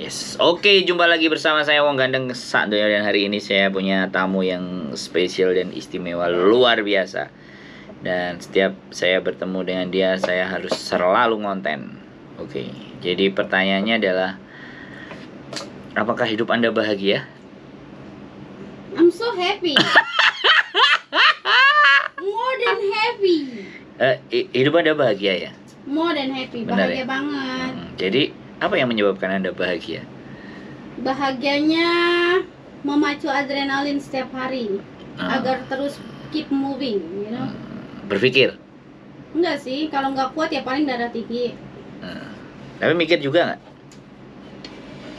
Yes, oke, jumpa lagi bersama saya Wong Gandeng Sakdoyo, dan hari ini saya punya tamu yang spesial dan istimewa luar biasa. Dan setiap saya bertemu dengan dia, saya harus selalu ngonten. Oke, jadi pertanyaannya adalah, apakah hidup Anda bahagia? I'm so happy. More than happy. Hidup Anda bahagia ya? More than happy. Benar Bahagia ya? banget. Jadi, apa yang menyebabkan Anda bahagia? Bahagianya memacu adrenalin setiap hari agar terus keep moving, you know. Berpikir? Enggak sih, kalau nggak kuat ya paling darah tinggi. Tapi mikir juga nggak?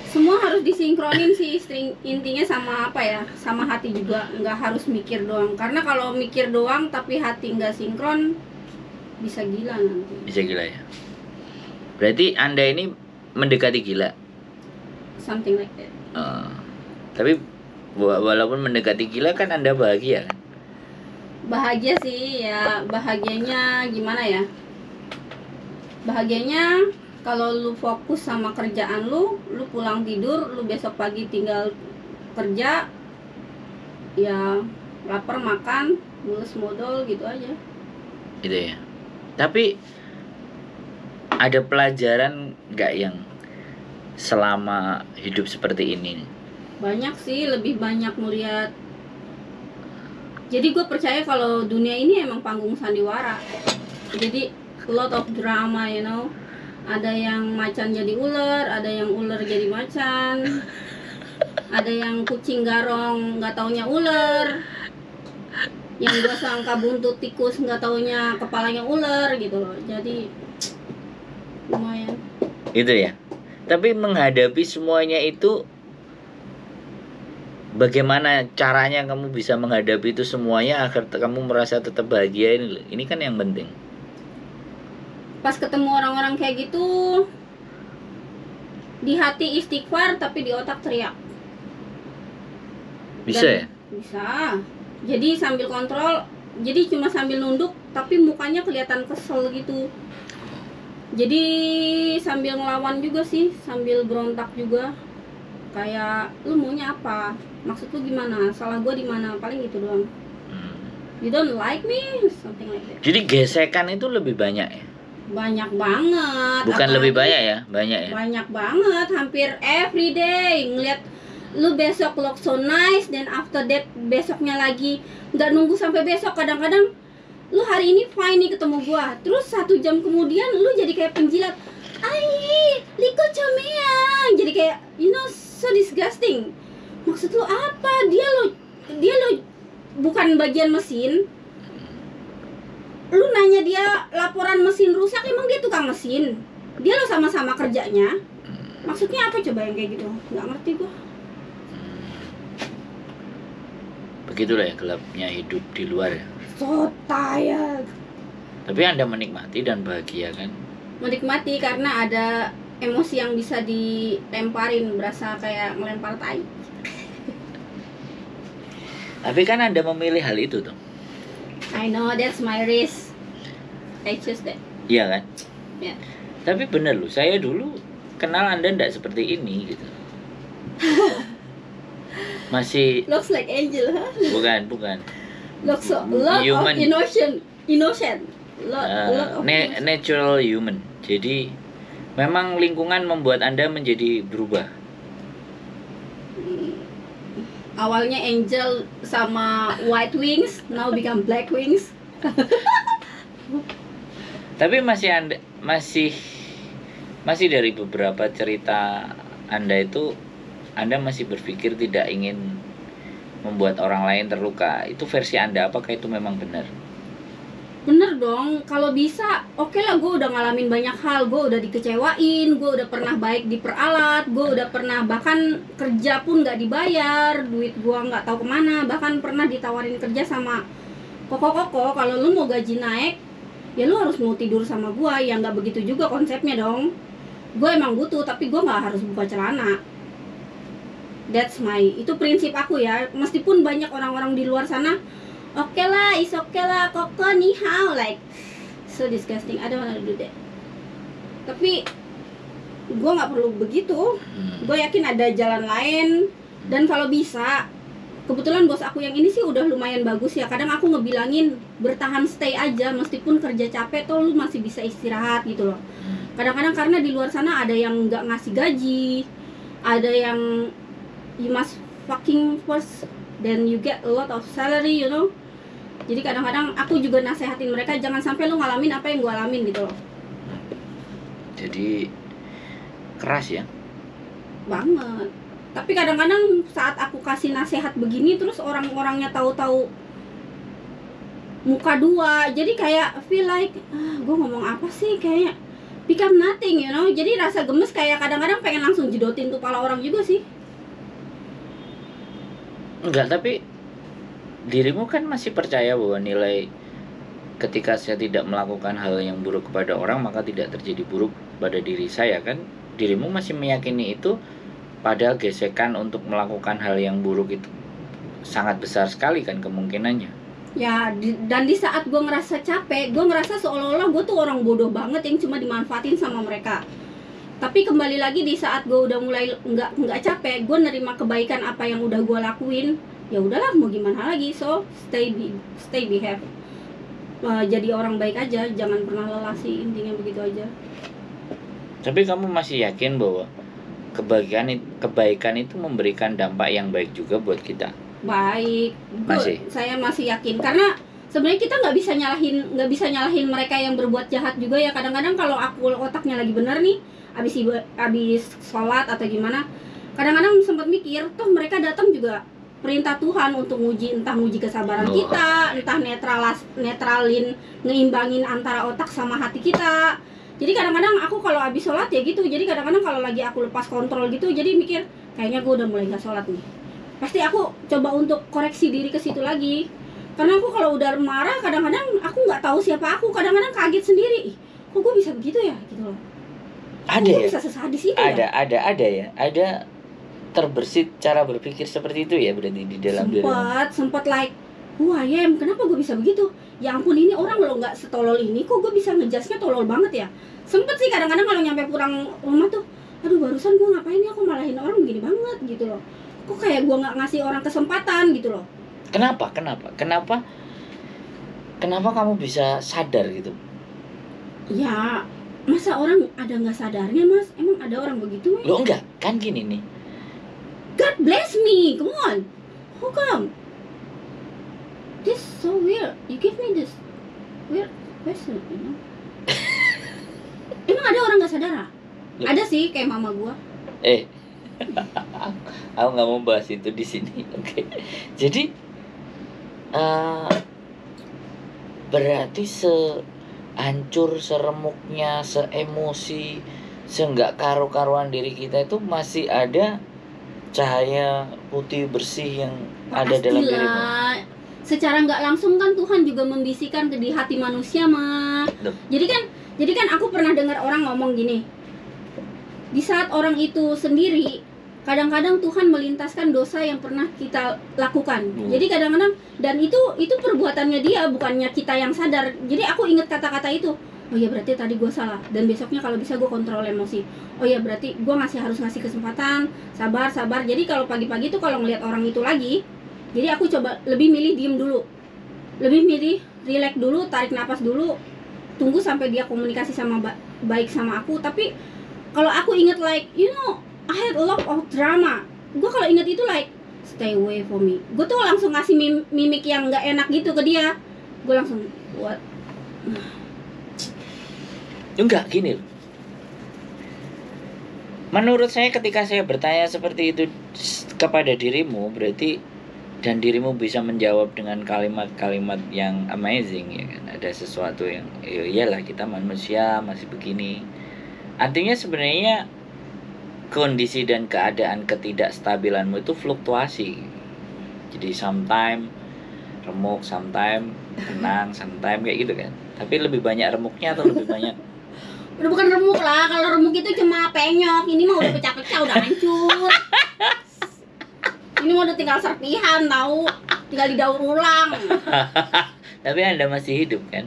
Semua harus disinkronin sih, intinya sama apa ya, sama hati juga. Nggak harus mikir doang, karena kalau mikir doang tapi hati nggak sinkron, bisa gila nanti. Bisa gila ya? Berarti Anda ini mendekati gila? Something like that. Tapi walaupun mendekati gila kan Anda bahagia kan? Bahagia sih ya, bahagianya gimana ya? Bahagianya kalau lu fokus sama kerjaan lu pulang tidur, lu besok pagi tinggal kerja, ya lapar makan, mulus modal gitu aja. Gitu ya. Tapi ada pelajaran nggak yang selama hidup seperti ini? Banyak sih, lebih banyak melihat. Jadi gue percaya kalau dunia ini emang panggung sandiwara. Jadi lot of drama, you know. Ada yang macan jadi ular, ada yang ular jadi macan, ada yang kucing garong nggak taunya ular, yang gue sangka buntut tikus nggak taunya kepalanya ular gitu loh. Jadi lumayan. Itu ya. Tapi menghadapi semuanya itu, bagaimana caranya kamu bisa menghadapi itu semuanya agar kamu merasa tetap bahagia ini loh. Ini kan yang penting. Pas ketemu orang-orang kayak gitu, di hati istighfar tapi di otak teriak. Bisa ya? Bisa. Jadi sambil kontrol, jadi cuma sambil nunduk tapi mukanya kelihatan kesel gitu. Jadi sambil ngelawan juga sih, sambil berontak juga. Kayak lu maunya apa? Maksud lu gimana? Salah gua di mana? Paling gitu doang. You don't like me? Something like that. Jadi gesekan itu lebih banyak ya? Banyak banget. Bukan apalagi, lebih banyak ya? Banyak ya? Banyak banget, hampir every day ngeliat lu besok look so nice, dan after that besoknya lagi nggak nunggu sampai besok, kadang-kadang lu hari ini fine nih ketemu gua, terus 1 jam kemudian lu jadi kayak penjilat, ai liko comeyang, jadi kayak you know, so disgusting. Maksud lu apa? Dia lo bukan bagian mesin, lu nanya dia laporan mesin rusak, emang dia tukang mesin? Dia lo sama-sama kerjanya. Maksudnya apa coba yang kayak gitu? Nggak ngerti gua. Begitulah ya gelapnya hidup di luar ya. So tired. Tapi Anda menikmati dan bahagia kan? Menikmati karena ada emosi yang bisa dilemparin, berasa kayak ngelempar tai. Tapi kan Anda memilih hal itu tuh. I know, that's my risk. I choose that. Iya kan? Ya. Tapi bener loh, saya dulu kenal Anda enggak seperti ini gitu. Masih Looks like angel, huh? bukan. Looks so lot Human. of innocent. Lot of Natural human. Jadi memang lingkungan membuat Anda menjadi berubah. Awalnya angel sama white wings, now become black wings. Tapi masih dari beberapa cerita Anda itu, Anda masih berpikir tidak ingin membuat orang lain terluka. Itu versi Anda, apakah itu memang benar? Bener dong, kalau bisa oke lah, gue udah ngalamin banyak hal, gue udah dikecewain, gue udah pernah baik diperalat, gue udah pernah bahkan kerja pun nggak dibayar, duit gue nggak tahu kemana, bahkan pernah ditawarin kerja sama koko, kalau lu mau gaji naik ya lu harus mau tidur sama gue, ya nggak begitu juga konsepnya dong. Gue emang butuh, tapi gue nggak harus buka celana. That's itu prinsip aku ya, meskipun banyak orang-orang di luar sana oke lah, is okay lah, koko ni hao, like so disgusting, I don't wanna do that. Tapi gue nggak perlu begitu. Gue yakin ada jalan lain. Dan kalau bisa, kebetulan bos aku yang ini sih udah lumayan bagus ya. Kadang aku ngebilangin bertahan stay aja, meskipun kerja capek tuh lu masih bisa istirahat gitu loh. Kadang-kadang karena di luar sana ada yang nggak ngasih gaji, ada yang you must fucking first then you get a lot of salary, you know. Jadi kadang-kadang aku juga nasehatin mereka jangan sampai lu ngalamin apa yang gua alamin gitu loh. Jadi keras ya. Banget. Tapi kadang-kadang saat aku kasih nasihat begini terus orang-orangnya tahu-tahu muka dua, jadi kayak feel like gue ngomong apa sih, kayak become nothing, you know. Jadi rasa gemes, kayak kadang-kadang pengen langsung jedotin tuh pala orang juga sih. Enggak, tapi dirimu kan masih percaya bahwa nilai ketika saya tidak melakukan hal yang buruk kepada orang maka tidak terjadi buruk pada diri saya kan. Dirimu masih meyakini itu, padahal gesekan untuk melakukan hal yang buruk itu sangat besar sekali kan kemungkinannya. Ya, dan di saat gue ngerasa capek, gue ngerasa seolah-olah gue tuh orang bodoh banget yang cuma dimanfaatin sama mereka. Tapi kembali lagi di saat gue udah mulai nggak capek, gue nerima kebaikan apa yang udah gue lakuin, ya udahlah mau gimana lagi. So stay behave, jadi orang baik aja, jangan pernah lelah sih, intinya begitu aja. Tapi kamu masih yakin bahwa kebaikan itu memberikan dampak yang baik juga buat kita? Baik, Masih? Saya masih yakin, karena sebenarnya kita nggak bisa nyalahin mereka yang berbuat jahat juga ya. Kadang-kadang kalau aku otaknya lagi bener nih, abis sholat atau gimana, kadang-kadang sempat mikir, toh mereka datang juga perintah Tuhan untuk entah nguji kesabaran kita, entah netralin, ngeimbangin antara otak sama hati kita. Jadi kadang-kadang aku kalau abis sholat ya gitu, jadi kadang-kadang kalau lagi aku lepas kontrol gitu, jadi mikir kayaknya gue udah mulai gak sholat nih. Pasti aku coba untuk koreksi diri ke situ lagi. Karena aku kalau udah marah, kadang-kadang aku nggak tahu siapa aku, kadang-kadang kaget sendiri. Ih, kok gue bisa begitu ya gitu loh. Ada ya? Bisa sesadis itu ada, ya? ada ya. Ada terbersit cara berpikir seperti itu ya berarti di dalam diri. Sempat like, who I am, kenapa gue bisa begitu? Ya ampun, ini orang lo nggak setolol ini, kok gue bisa ngejasnya tolol banget ya? Sempet sih kadang-kadang kalau nyampe pulang rumah tuh, aduh barusan gue ngapain ya, aku malahin orang begini banget gitu loh. Kok kayak gue nggak ngasih orang kesempatan gitu loh. Kenapa kamu bisa sadar gitu? Ya, masa orang ada nggak sadarnya mas? Emang ada orang begitu? Lo enggak, kan gini nih. God bless me, come on. How come? This so weird. You give me this weird question, you know? Emang ada orang nggak sadar? Loh. Ada sih, kayak mama gua. Aku nggak mau bahas itu di sini, oke? Jadi berarti sehancur, seremuknya, seemosi, seenggak karu-karuan diri kita itu masih ada cahaya putih bersih yang ada dalam dirimu. Secara nggak langsung kan Tuhan juga membisikkan di hati manusia mah. Jadi kan aku pernah dengar orang ngomong gini, di saat orang itu sendiri, kadang-kadang Tuhan melintaskan dosa yang pernah kita lakukan. Jadi kadang-kadang, dan itu perbuatannya dia, bukannya kita yang sadar. Jadi aku ingat kata-kata itu. Oh ya berarti tadi gue salah, dan besoknya kalau bisa gue kontrol emosi. Oh ya berarti gue harus ngasih kesempatan, sabar. Jadi kalau pagi-pagi tuh kalau ngelihat orang itu lagi, jadi aku coba lebih milih diem dulu, lebih milih relax dulu, tarik napas dulu, tunggu sampai dia komunikasi sama baik sama aku. Tapi kalau aku inget like, you know, I had a lot of drama, gue kalau inget itu like, stay away from me. Gue tuh langsung ngasih mimik yang nggak enak gitu ke dia. Gue langsung what? Enggak, gini loh. Menurut saya ketika saya bertanya seperti itu kepada dirimu, berarti dan dirimu bisa menjawab dengan kalimat-kalimat yang amazing ya kan. Ada sesuatu yang iyalah kita manusia masih begini. Artinya sebenarnya kondisi dan keadaan ketidakstabilanmu itu fluktuasi. Jadi sometime remuk, sometime tenang, sometime kayak gitu kan. Tapi lebih banyak remuknya atau lebih banyak? Udah bukan remuk lah, kalau remuk itu cuma penyok, ini mah udah pecah-pecah, udah hancur. Ini mah udah tinggal serpihan tahu, tinggal didaur ulang. Tapi Anda masih hidup kan?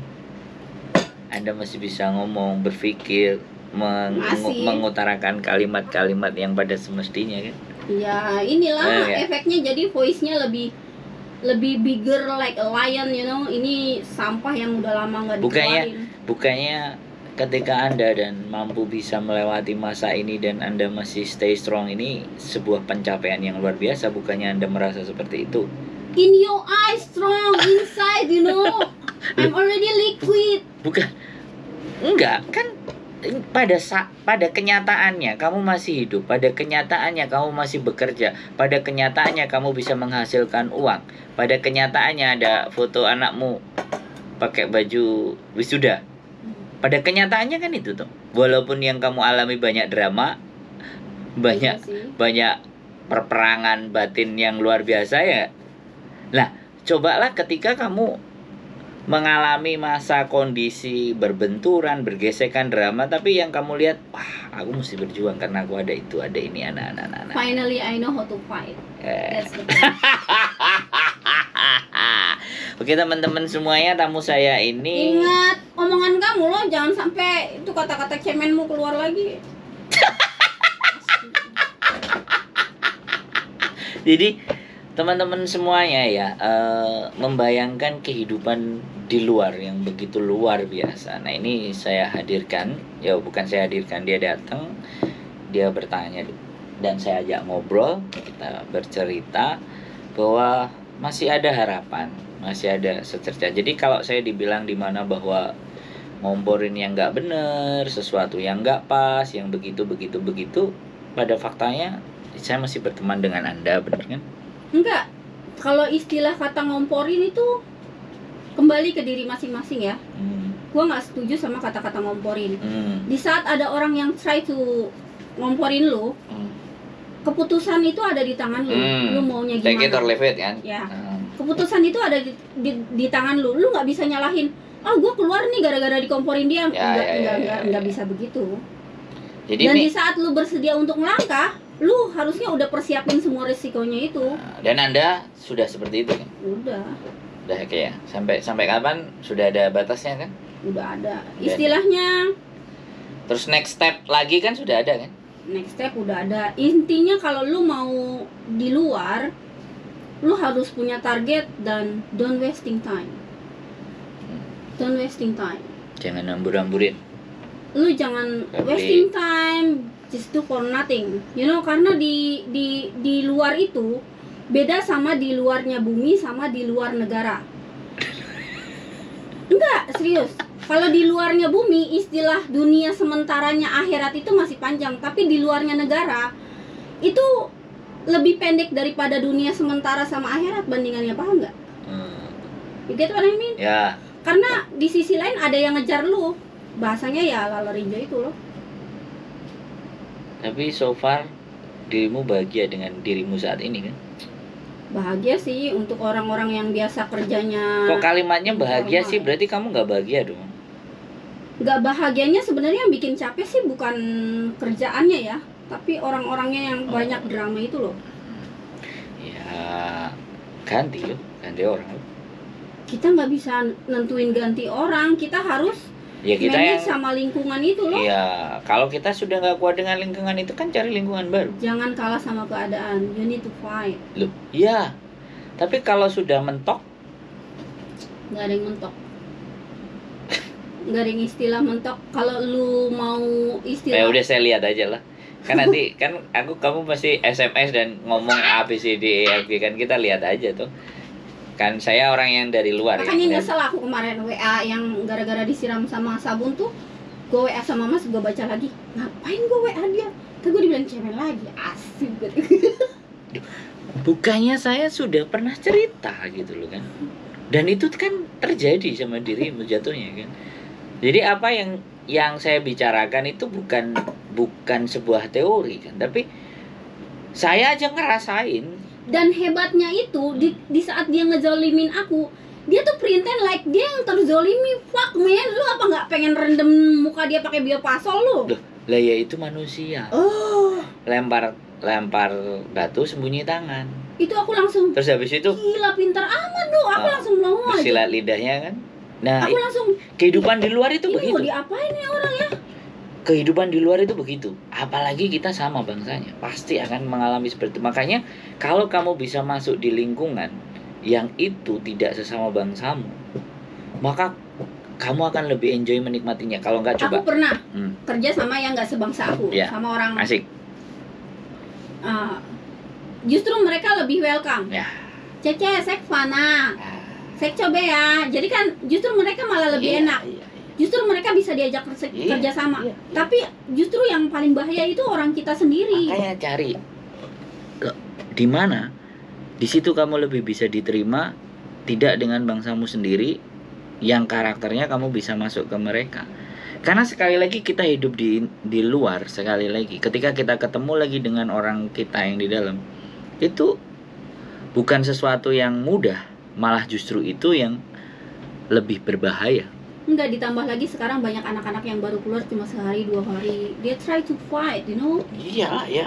Anda masih bisa ngomong, berpikir, Masih. mengutarakan kalimat-kalimat yang pada semestinya kan. Ya inilah Ya. efeknya, jadi voice-nya lebih bigger like a lion, you know. Ini sampah yang udah lama nggak dikeluarin. Bukannya ketika Anda dan mampu bisa melewati masa ini dan Anda masih stay strong, ini sebuah pencapaian yang luar biasa. Bukannya Anda merasa seperti itu? In your eyes strong, inside, you know. I'm already liquid. Bukan. Enggak, kan pada kenyataannya kamu masih hidup, pada kenyataannya kamu masih bekerja, pada kenyataannya kamu bisa menghasilkan uang, pada kenyataannya ada foto anakmu pakai baju wisuda. Pada kenyataannya kan itu tuh. Walaupun yang kamu alami banyak drama, banyak Iya sih. banyak perperangan batin yang luar biasa ya. Nah, cobalah ketika kamu mengalami masa kondisi berbenturan, bergesekan, drama, tapi yang kamu lihat, wah, aku mesti berjuang karena aku ada itu, ada ini, anak-anak. Finally I know how to fight. That's the thing. Oke teman-teman semuanya, tamu saya ini Ingat omongan kamu loh, jangan sampai itu kata-kata cemenmu keluar lagi. Jadi teman-teman semuanya ya, membayangkan kehidupan di luar yang begitu luar biasa. Nah ini saya hadirkan, ya bukan saya hadirkan, dia datang, dia bertanya dan saya ajak ngobrol, kita bercerita bahwa masih ada harapan, masih ada secerca. Jadi kalau saya dibilang di mana bahwa ngomporin yang nggak bener, sesuatu yang nggak pas, yang begitu, pada faktanya saya masih berteman dengan Anda, bener kan? Enggak. Kalau istilah kata ngomporin itu kembali ke diri masing-masing ya. Gua nggak setuju sama kata-kata ngomporin. Di saat ada orang yang try to ngomporin lu, keputusan itu ada di tangan lu. Lu maunya gimana? Take it or leave it kan? Ya. Keputusan itu ada di tangan lu. Lu nggak bisa nyalahin. Gue keluar nih gara-gara dikomporin dia. Nggak bisa begitu. Jadi Dan ini, di saat lu bersedia untuk melangkah, lu harusnya udah persiapin semua risikonya itu. dan Anda sudah seperti itu kan? Udah Kayak sampai kapan sudah ada batasnya kan? udah ada. Istilahnya Terus next step lagi kan sudah ada kan? next step udah ada. Intinya kalau lu mau di luar, lu harus punya target dan don't wasting time. Don't wasting time. Jangan ambur-amburin. Lu jangan Tapi- wasting time just do for nothing. You know, karena di luar itu beda sama di luarnya bumi sama di luar negara. Enggak, serius. Kalau di luarnya bumi, istilah dunia sementaranya akhirat itu masih panjang, tapi di luarnya negara itu lebih pendek daripada dunia sementara sama akhirat bandingannya, paham nggak? You get what I mean? Ya, Karena di sisi lain ada yang ngejar lu. Bahasanya ya lalarinja itu loh. tapi so far dirimu bahagia dengan dirimu saat ini kan? Bahagia sih untuk orang-orang yang biasa kerjanya. Kok kalimatnya bahagia normal. sih? Berarti kamu nggak bahagia dong? Nggak bahagianya sebenarnya yang bikin capek sih bukan kerjaannya ya, tapi orang-orangnya yang banyak drama itu loh. Ya, ganti orang loh. Kita nggak bisa nentuin ganti orang, kita harus Ya kita yang, manage sama lingkungan itu loh. ya kalau kita sudah nggak kuat dengan lingkungan itu kan cari lingkungan baru. Jangan kalah sama keadaan, you need to fight. Loh, iya. Tapi kalau sudah mentok, Nggak ada yang mentok. Nggak ada yang istilah mentok. Kalau lu mau ya istilah udah saya lihat aja lah. Kan nanti kan kamu pasti SMS dan ngomong A B C D E F G kan, kita lihat aja tuh. Kan saya orang yang dari luar makanya ya. nyesel aku kemarin WA yang gara-gara disiram sama sabun tuh. Gue WA sama mas, gue baca lagi. Ngapain gue WA dia? Terus gue dibilang cemen lagi. Asik gitu. Bukannya saya sudah pernah cerita gitu loh kan. Dan itu kan terjadi sama dirimu jatuhnya kan. Jadi apa yang saya bicarakan itu bukan sebuah teori kan, tapi saya aja ngerasain. Dan hebatnya itu di saat dia ngezolimin aku, dia tuh pretend like dia yang terzolimi. Fuck man, lu apa nggak pengen rendem muka dia pakai biopasol lu? Loh, lah ya itu manusia. Oh, Lempar batu sembunyi tangan. itu aku langsung Terus habis itu gila pintar amat lu. Aku langsung melongo aja. bersilat lidahnya kan. Nah, Aku langsung kehidupan di luar itu ini mau begitu. diapain ya orang ya? kehidupan di luar itu begitu. Apalagi kita sama bangsanya, pasti akan mengalami seperti itu. Makanya kalau kamu bisa masuk di lingkungan yang itu tidak sesama bangsamu, maka kamu akan lebih enjoy menikmatinya. Kalau nggak coba. Aku pernah Hmm, kerja sama yang nggak sebangsa aku, Ya. sama orang asik. justru mereka lebih welcome. Ya. Cece, sek fana, sek coba ya. Jadi kan justru mereka malah lebih Iya, enak. iya. Justru mereka bisa diajak Iya, kerja sama. iya. Tapi justru yang paling bahaya itu orang kita sendiri. Makanya cari di mana di situ kamu lebih bisa diterima, tidak dengan bangsamu sendiri yang karakternya kamu bisa masuk ke mereka. Karena sekali lagi kita hidup di luar, sekali lagi ketika kita ketemu lagi dengan orang kita yang di dalam, itu bukan sesuatu yang mudah, malah justru itu yang lebih berbahaya. Enggak, ditambah lagi sekarang banyak anak-anak yang baru keluar cuma sehari 2 hari. Dia try to fight, you know. Iya ya,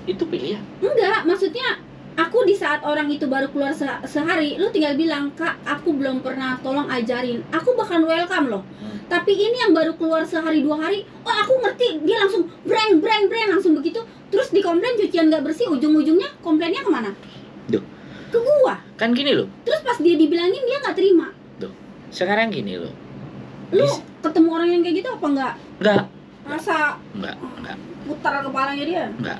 itu pilihan. Enggak, maksudnya aku di saat orang itu baru keluar sehari, lu tinggal bilang, "Kak, aku belum pernah, tolong ajarin." Aku bahkan welcome loh. Tapi ini yang baru keluar sehari 2 hari, oh aku ngerti, dia langsung breng langsung begitu. Terus dikomplain cucian nggak bersih, ujung-ujungnya komplainnya kemana? Duh. Ke gua. Kan gini loh. Terus pas dia dibilangin dia nggak terima. Sekarang gini loh. Lu ketemu orang yang kayak gitu apa enggak? Enggak. Rasa Enggak. putar kepalanya dia. Enggak.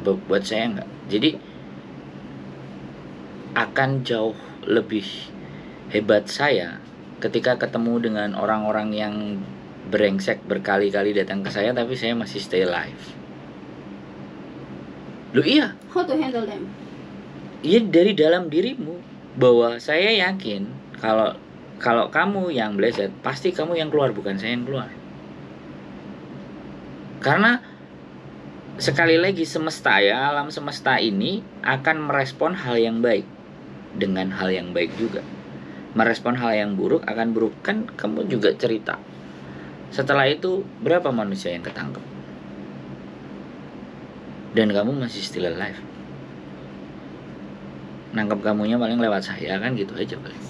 Buat saya enggak. Jadi akan jauh lebih hebat saya ketika ketemu dengan orang-orang yang brengsek berkali-kali datang ke saya tapi saya masih stay alive. Loh iya. How to handle them? Iya, dari dalam dirimu, bahwa saya yakin kalau kamu yang blessed, pasti kamu yang keluar, bukan saya yang keluar. Karena sekali lagi semesta ya, alam semesta ini akan merespon hal yang baik dengan hal yang baik juga. Merespon hal yang buruk akan buruk. Kan kamu juga cerita. Setelah itu berapa manusia yang ketangkep? Dan kamu masih still alive. Nangkep kamunya paling lewat saya, kan gitu aja paling.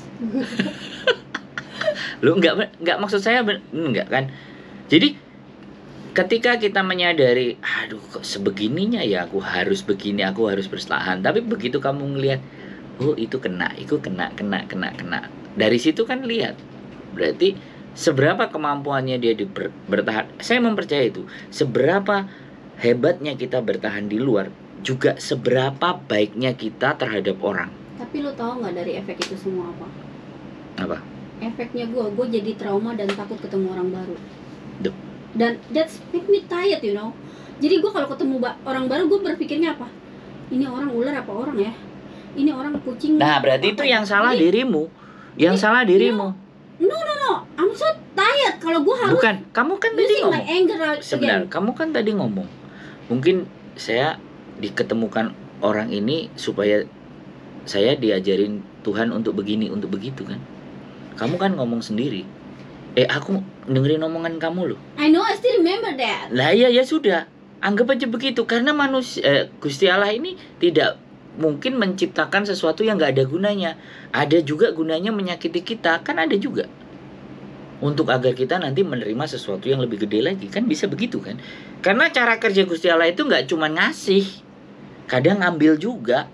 Lu enggak maksud saya enggak kan. Jadi ketika kita menyadari, aduh kok sebegininya ya, aku harus begini, aku harus bertahan. Tapi begitu kamu ngelihat, oh itu kena. Dari situ kan lihat, berarti seberapa kemampuannya dia bertahan. Saya mempercayai itu. Seberapa hebatnya kita bertahan di luar, juga seberapa baiknya kita terhadap orang. Tapi lu tahu nggak dari efek itu semua apa? Apa? Efeknya gue jadi trauma dan takut ketemu orang baru. Duh. Dan that's make me tired, you know. Jadi gue kalau ketemu orang baru, gue berpikirnya apa? Ini orang ular apa orang ya? Ini orang kucing. Nah berarti itu yang salah dirimu. Yang salah dirimu. No, I'm so tired. Kalau gue harus. Bukan, kamu kan tadi using my ngomong. anger Sebentar, again. kamu kan tadi ngomong. Mungkin saya diketemukan orang ini supaya saya diajarin Tuhan untuk begini, untuk begitu kan. Kamu kan ngomong sendiri. Aku dengerin omongan kamu loh. I know, I still remember that. Lah iya ya sudah. Anggap aja begitu. Karena manusia Gusti Allah ini tidak mungkin menciptakan sesuatu yang gak ada gunanya. Ada juga gunanya menyakiti kita. Kan ada juga. Untuk agar kita nanti menerima sesuatu yang lebih gede lagi. Kan bisa begitu kan. Karena cara kerja Gusti Allah itu gak cuma ngasih. Kadang ngambil juga.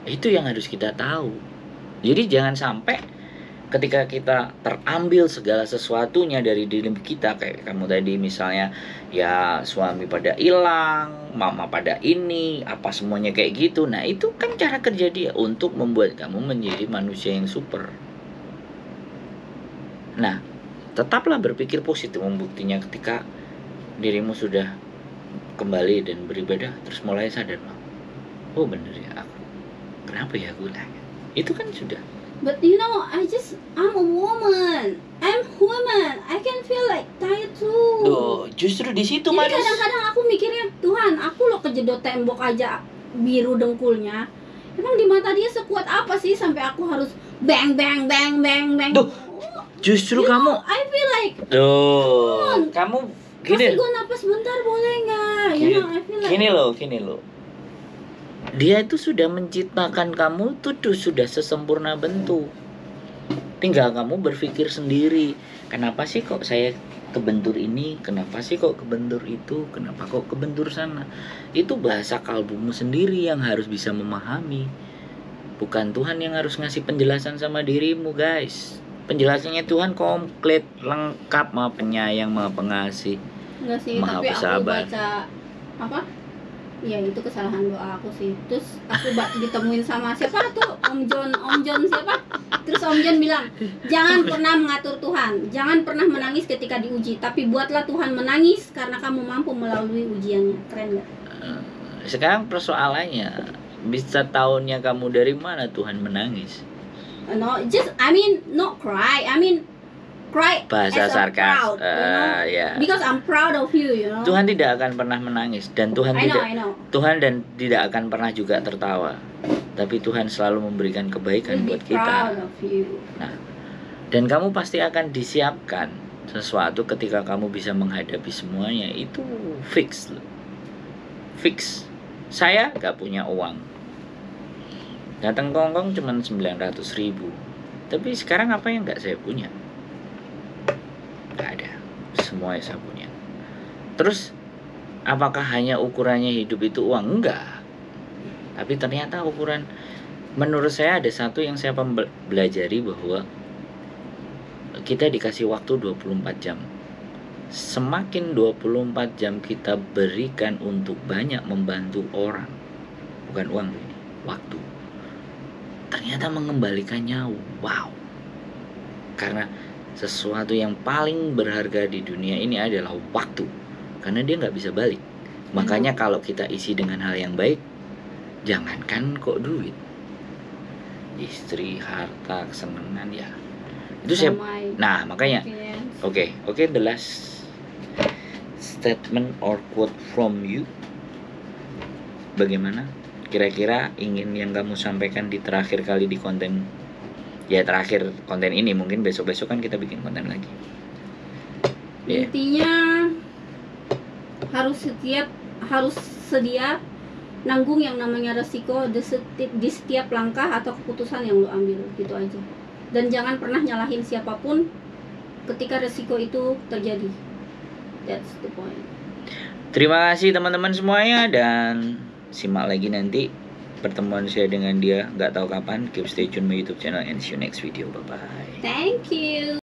Itu yang harus kita tahu. Jadi jangan sampai ketika kita terambil segala sesuatunya dari diri kita, kayak kamu tadi misalnya, ya suami pada hilang, mama pada ini, apa semuanya kayak gitu. Nah itu kan cara kerja dia untuk membuat kamu menjadi manusia yang super. Nah tetaplah berpikir positif. Membuktinya ketika dirimu sudah kembali dan beribadah, terus mulai sadar, oh bener ya aku, kenapa ya aku lah. Itu kan sudah. But you know, I'm a woman. I'm woman. I can feel like tired too. Duh, justru di situ Jadi manis. kadang-kadang aku mikirnya, Tuhan, aku lo kejedot tembok aja biru dengkulnya. Emang di mata dia sekuat apa sih sampai aku harus bang. Duh, justru kamu. I feel like. Duh, kamu gini. Kasih gue napas bentar boleh nggak? You know, I feel like. Gini loh. Dia itu sudah menciptakan kamu tuh sudah sesempurna bentuk. Tinggal kamu berpikir sendiri. Kenapa sih kok saya kebentur ini, kenapa sih kok kebentur itu, kenapa kok kebentur sana. Itu bahasa kalbumu sendiri yang harus bisa memahami. Bukan Tuhan yang harus ngasih penjelasan sama dirimu, guys. Penjelasannya Tuhan komplit, lengkap, Maha Penyayang, Maha Pengasih, Enggak sih, Maha tapi aku Pesabar. baca apa? Ya itu kesalahan doa aku sih. Terus aku ditemuin sama siapa tuh? Om John siapa? Terus Om John bilang, jangan pernah mengatur Tuhan, jangan pernah menangis ketika diuji, tapi buatlah Tuhan menangis karena kamu mampu melalui ujiannya. Keren gak? Sekarang persoalannya, bisa tahunnya kamu dari mana Tuhan menangis? No, just I mean not cry. I mean cry Bahasa as a sarkas. proud, you know? Ya. Because I'm proud of you, you know. Tuhan tidak akan pernah menangis dan Tuhan I tidak know. Tuhan dan tidak akan pernah juga tertawa. Tapi Tuhan selalu memberikan kebaikan We'll buat be proud kita. of you. Nah, dan kamu pasti akan disiapkan sesuatu ketika kamu bisa menghadapi semuanya. Itu fix loh. Fix. Saya gak punya uang. Datang ke Hongkong cuma 900.000. Tapi sekarang apa yang gak saya punya? Gak ada. Semua yang saya punya. Terus apakah hanya ukurannya hidup itu uang? Enggak. Tapi ternyata ukuran, menurut saya ada satu yang saya pelajari, bahwa kita dikasih waktu 24 jam. Semakin 24 jam kita berikan untuk banyak membantu orang, bukan uang ini, waktu, ternyata mengembalikannya wow. Karena sesuatu yang paling berharga di dunia ini adalah waktu, karena dia nggak bisa balik. Makanya kalau kita isi dengan hal yang baik, jangankan kok duit, istri, harta, kesenangan, ya itu saya. Damai. Nah makanya Confidence. Oke, the last statement or quote from you. Bagaimana? Kira-kira ingin yang kamu sampaikan di terakhir kali di konten, ya terakhir konten ini, mungkin besok-besok kan kita bikin konten lagi. Ya. Intinya harus sedia nanggung yang namanya resiko di setiap langkah atau keputusan yang lo ambil, gitu aja. Dan jangan pernah nyalahin siapapun ketika resiko itu terjadi. That's the point. Terima kasih teman-teman semuanya, dan simak lagi nanti pertemuan saya dengan dia, nggak tahu kapan. Keep stay tune my YouTube channel and see you next video. Bye bye. Thank you.